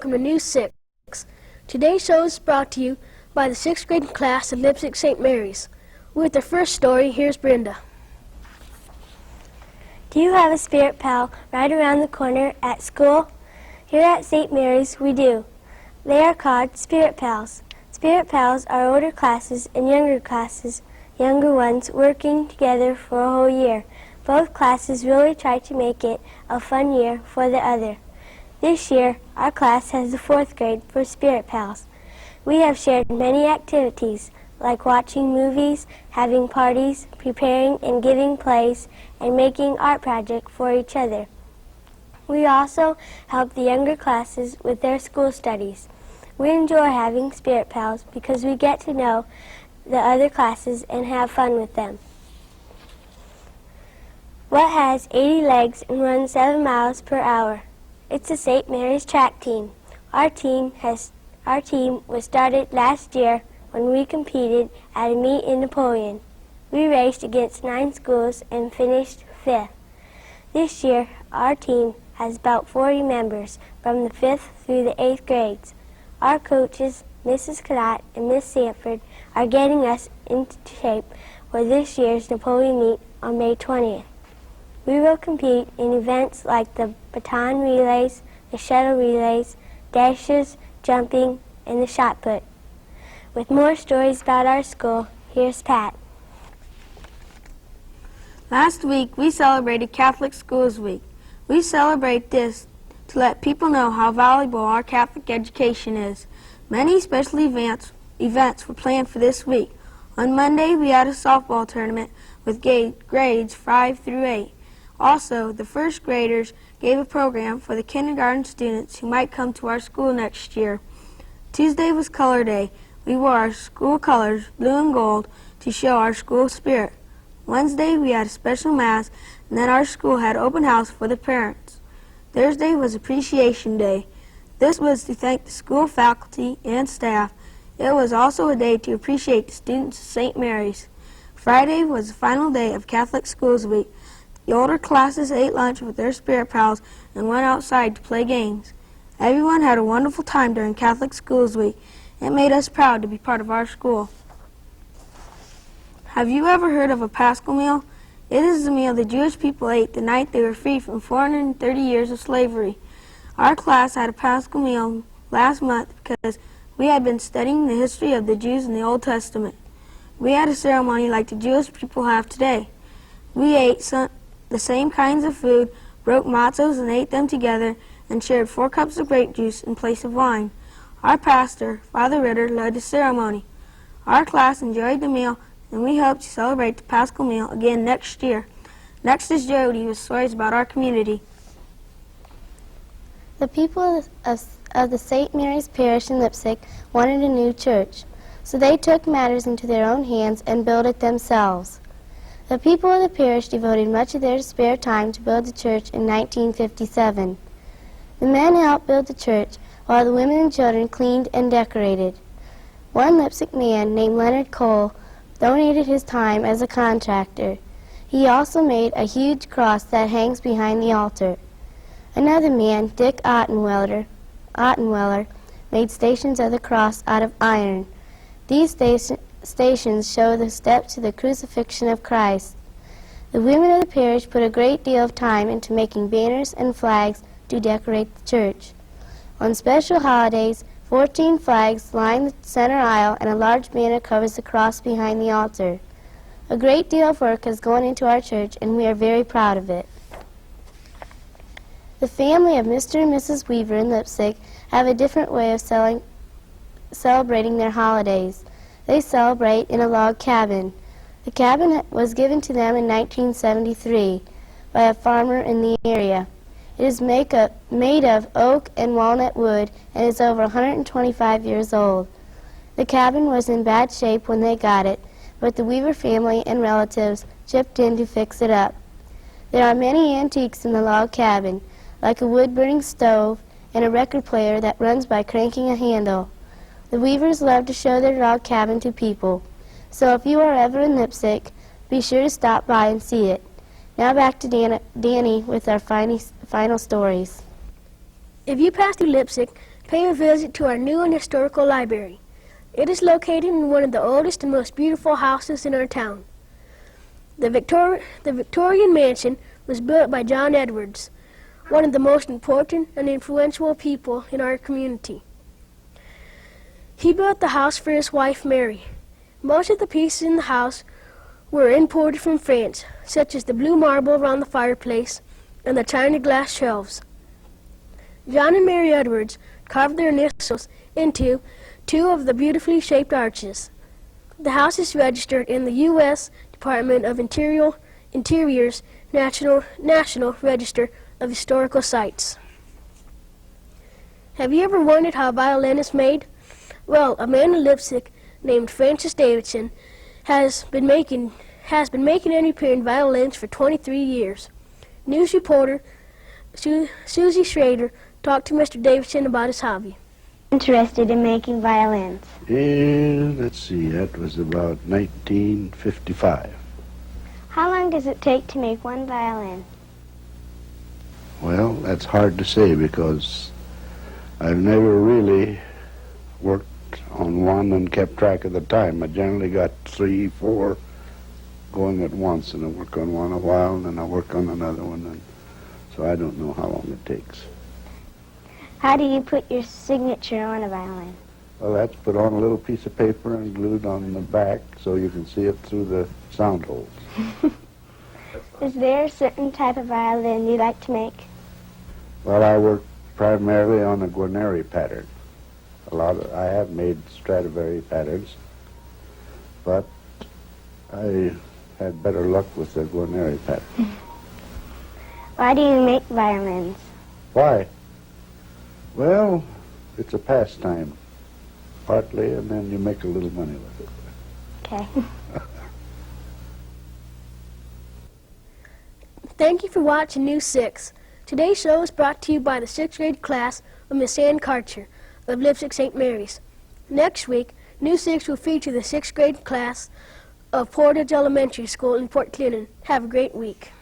welcome to News 6. Today's show is brought to you by the 6th grade class of Leipsic St. Mary's. With the first story, here's Brenda. Do you have a spirit pal right around the corner at school? Here at St. Mary's, we do. They are called spirit pals. Spirit pals are older classes and younger ones working together for a whole year. Both classes really try to make it a fun year for the other. This year, our class has the 4th grade for Spirit Pals. We have shared many activities, like watching movies, having parties, preparing and giving plays, and making art projects for each other. We also help the younger classes with their school studies. We enjoy having Spirit Pals because we get to know the other classes and have fun with them. What has 80 legs and runs 7 miles per hour? It's the St. Mary's track team. Our team was started last year when we competed at a meet in Napoleon. We raced against 9 schools and finished 5th. This year, our team has about 40 members from the 5th through the 8th grades. Our coaches, Mrs. Cadott and Miss Sanford, are getting us into shape for this year's Napoleon meet on May 20th. We will compete in events like the baton relays, the shuttle relays, dashes, jumping, and the shot put. With more stories about our school, here's Pat. Last week, we celebrated Catholic Schools Week. We celebrate this to let people know how valuable our Catholic education is. Many special events were planned for this week. On Monday, we had a softball tournament with grades 5 through 8. Also, the 1st graders gave a program for the kindergarten students who might come to our school next year. Tuesday was Color Day. We wore our school colors, blue and gold, to show our school spirit. Wednesday, we had a special mass, and then our school had open house for the parents. Thursday was Appreciation Day. This was to thank the school faculty and staff. It was also a day to appreciate the students of St. Mary's. Friday was the final day of Catholic Schools Week. The older classes ate lunch with their spirit pals and went outside to play games. Everyone had a wonderful time during Catholic Schools Week. It made us proud to be part of our school. Have you ever heard of a Paschal meal? It is the meal the Jewish people ate the night they were freed from 430 years of slavery. Our class had a Paschal meal last month because we had been studying the history of the Jews in the Old Testament. We had a ceremony like the Jewish people have today. We ate the same kinds of food, broke matzos and ate them together, and shared 4 cups of grape juice in place of wine. Our pastor, Father Ritter, led the ceremony. Our class enjoyed the meal, and we hope to celebrate the Paschal meal again next year. Next is Jody with stories about our community. The people of the St. Mary's Parish in Leipsic wanted a new church, so they took matters into their own hands and built it themselves. The people of the parish devoted much of their spare time to build the church in 1957. The men helped build the church, while the women and children cleaned and decorated. One Leipsic man named Leonard Cole donated his time as a contractor. He also made a huge cross that hangs behind the altar. Another man, Dick Ottenweller, made stations of the cross out of iron. These stations show the steps to the crucifixion of Christ. The women of the parish put a great deal of time into making banners and flags to decorate the church. On special holidays, 14 flags line the center aisle and a large banner covers the cross behind the altar. A great deal of work has gone into our church, and we are very proud of it. The family of Mr. and Mrs. Weaver in Leipsic have a different way of celebrating their holidays. They celebrate in a log cabin. The cabin was given to them in 1973 by a farmer in the area. It is made of oak and walnut wood and is over 125 years old. The cabin was in bad shape when they got it, but the Weaver family and relatives chipped in to fix it up. There are many antiques in the log cabin, like a wood-burning stove and a record player that runs by cranking a handle. The Weavers love to show their log cabin to people, so if you are ever in Leipsic, be sure to stop by and see it. Now back to Danny with our final stories. If you pass through Leipsic, pay a visit to our new and historical library. It is located in one of the oldest and most beautiful houses in our town. The Victorian mansion was built by John Edwards, one of the most important and influential people in our community. He built the house for his wife, Mary. Most of the pieces in the house were imported from France, such as the blue marble around the fireplace and the china glass shelves. John and Mary Edwards carved their initials into two of the beautifully shaped arches. The house is registered in the U.S. Department of Interior's National Register of Historical Sites. Have you ever wondered how a violin is made? Well, a man in Leipsic named Francis Davidson has been making and repairing violins for 23 years. News reporter Susie Schrader talked to Mr. Davidson about his hobby. Interested in making violins? Let's see, that was about 1955. How long does it take to make one violin? Well, that's hard to say because I've never really worked on one and kept track of the time. I generally got 3, 4 going at once, and I work on one a while, and then I work on another one, and so I don't know how long it takes. How do you put your signature on a violin? Well, that's put on a little piece of paper and glued on the back so you can see it through the sound holes. Is there a certain type of violin you like to make? Well, I work primarily on a Guarneri pattern. I have made Stradivari patterns, but I had better luck with the Guarneri pattern. Why do you make violins? Why? Well, it's a pastime, partly, and then you make a little money with it. Okay. Thank you for watching News 6. Today's show is brought to you by the 6th grade class of Miss Ann Karcher of Leipsic St. Mary's. Next week, News 6 will feature the 6th grade class of Portage Elementary School in Port Clinton. Have a great week.